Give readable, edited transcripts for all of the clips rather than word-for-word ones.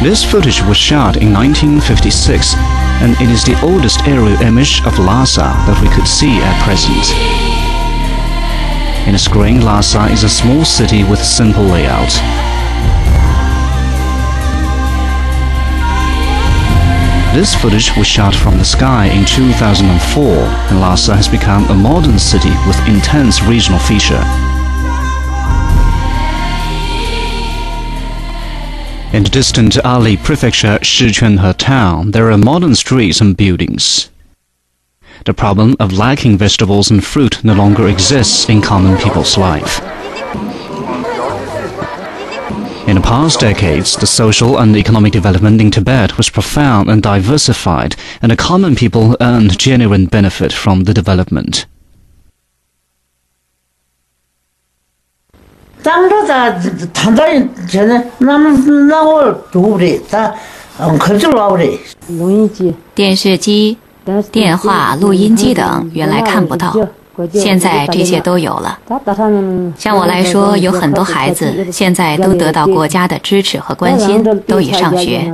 This footage was shot in 1956, and it is the oldest aerial image of Lhasa that we could see at present. In the screen, Lhasa is a small city with simple layout. This footage was shot from the sky in 2004, and Lhasa has become a modern city with intense regional feature. In the distant Ali Prefecture, Shichuanhe town, there are modern streets and buildings. The problem of lacking vegetables and fruit no longer exists in common people's life. In the past decades, the social and economic development in Tibet was profound and diversified, and the common people earned genuine benefit from the development. "电视机、电话、录音机等原来看不到，现在这些都有了。像我来说，有很多孩子现在都得到国家的支持和关心，都已上学，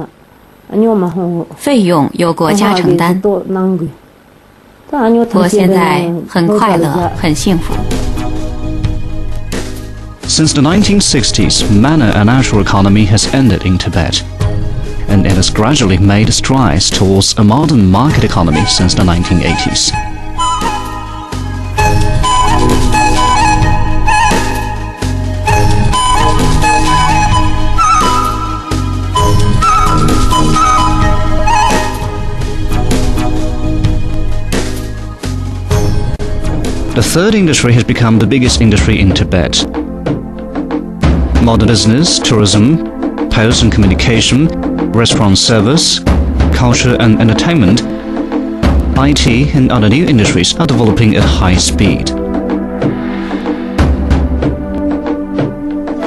费用由国家承担。我现在很快乐，很幸福。" Since the 1960s, manor and natural economy has ended in Tibet, and it has gradually made strides towards a modern market economy since the 1980s. The third industry has become the biggest industry in Tibet. Modern business, tourism, post and communication, restaurant service, culture and entertainment, IT and other new industries are developing at high speed.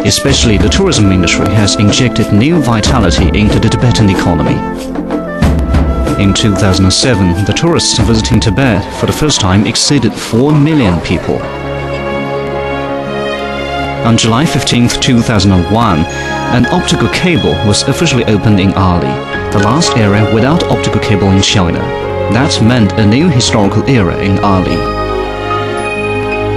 Especially the tourism industry has injected new vitality into the Tibetan economy. In 2007, the tourists visiting Tibet for the first time exceeded 4 million people. On July 15, 2001, an optical cable was officially opened in Ali, the last area without optical cable in China. That meant a new historical era in Ali.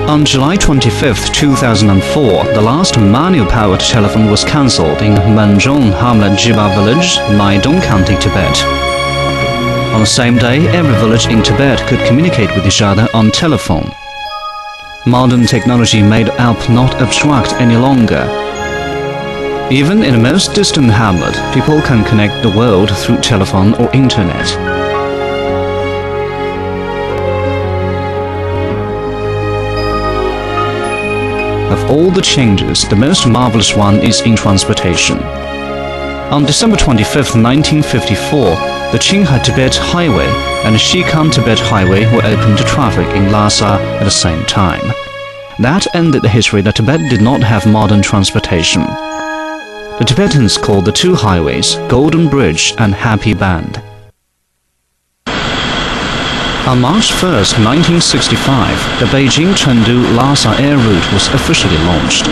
On July 25, 2004, the last manual-powered telephone was cancelled in Manzhong Hamlet Jiba village, Maidong County, Tibet. On the same day, every village in Tibet could communicate with each other on telephone. Modern technology made help not abstract any longer. Even in the most distant hamlet, people can connect the world through telephone or internet. Of all the changes, the most marvelous one is in transportation. On December 25, 1954, the Qinghai-Tibet Highway and the Xikang-Tibet Highway were opened to traffic in Lhasa at the same time. That ended the history that Tibet did not have modern transportation. The Tibetans called the two highways Golden Bridge and Happy Band. On March 1, 1965, the Beijing-Chengdu-Lhasa air route was officially launched.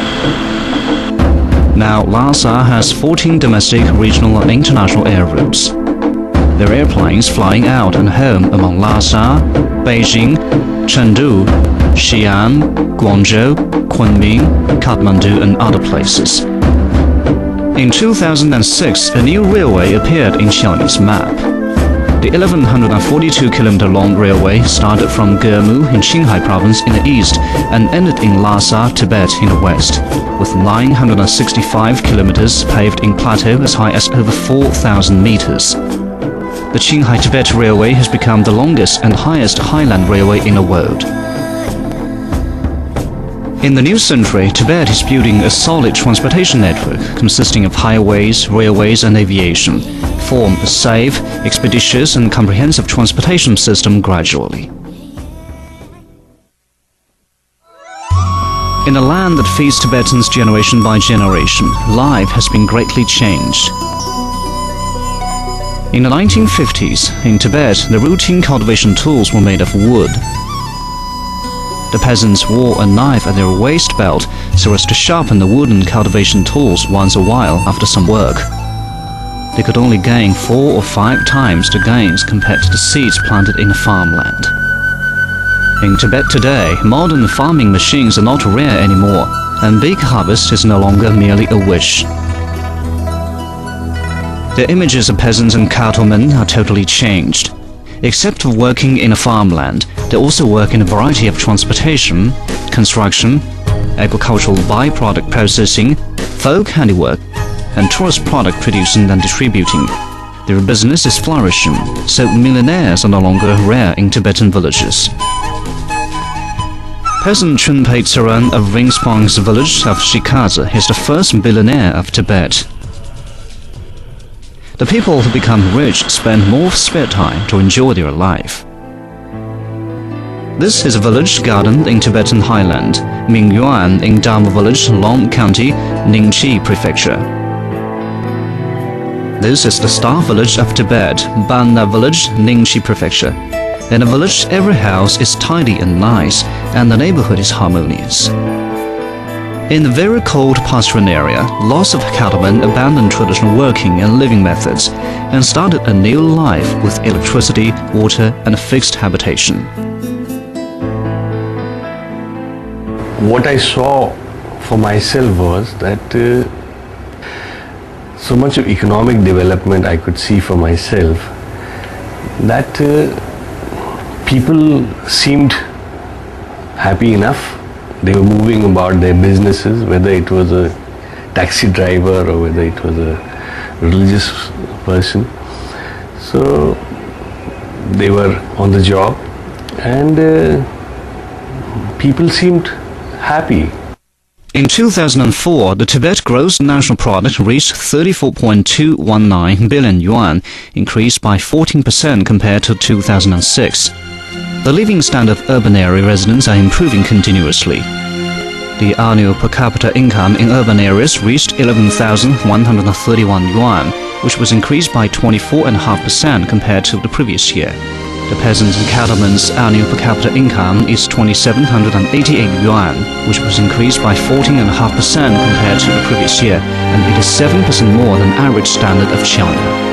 Now, Lhasa has 14 domestic, regional and international air routes. There are airplanes flying out and home among Lhasa, Beijing, Chengdu, Xi'an, Guangzhou, Kunming, Kathmandu and other places. In 2006, a new railway appeared in Xiaoli's map. The 1,142-kilometer-long railway started from Gemu in Qinghai province in the east and ended in Lhasa, Tibet in the west, with 965 kilometers paved in plateau as high as over 4,000 meters. The Qinghai-Tibet Railway has become the longest and highest highland railway in the world. In the new century, Tibet is building a solid transportation network consisting of highways, railways and aviation, form a safe, expeditious and comprehensive transportation system gradually. In a land that feeds Tibetans generation by generation, life has been greatly changed. In the 1950s, in Tibet, the routine cultivation tools were made of wood. The peasants wore a knife at their waist belt so as to sharpen the wooden cultivation tools once a while after some work. they could only gain 4 or 5 times the gains compared to the seeds planted in the farmland. In Tibet today, modern farming machines are not rare anymore, and big harvest is no longer merely a wish. The images of peasants and cattlemen are totally changed. Except for working in a farmland, they also work in a variety of transportation, construction, agricultural byproduct processing, folk handiwork, and tourist product producing and distributing. Their business is flourishing, so millionaires are no longer rare in Tibetan villages. Peasant Chunpei Tsaran of Ringspong's village of Shikaza is the first billionaire of Tibet. The people who become rich spend more spare time to enjoy their life. This is a village garden in Tibetan highland, Mingyuan in Dharma village, Long County, Ningqi Prefecture. This is the star village of Tibet, Banna village, Ningqi Prefecture. In the village, every house is tidy and nice, and the neighborhood is harmonious. In the very cold pasturing area, lots of cattlemen abandoned traditional working and living methods and started a new life with electricity, water, and a fixed habitation. What I saw for myself was that so much of economic development I could see for myself, that people seemed happy enough. They were moving about their businesses, whether it was a taxi driver or whether it was a religious person. So they were on the job, and people seemed happy. In 2004, the Tibet gross national product reached 34.219 billion yuan, increased by 14% compared to 2006. The living standard of urban area residents are improving continuously. The annual per capita income in urban areas reached 11,131 yuan, which was increased by 24.5% compared to the previous year. The peasants' and cattlemen's annual per capita income is 2,788 yuan, which was increased by 14.5% compared to the previous year, and it is 7% more than average standard of China.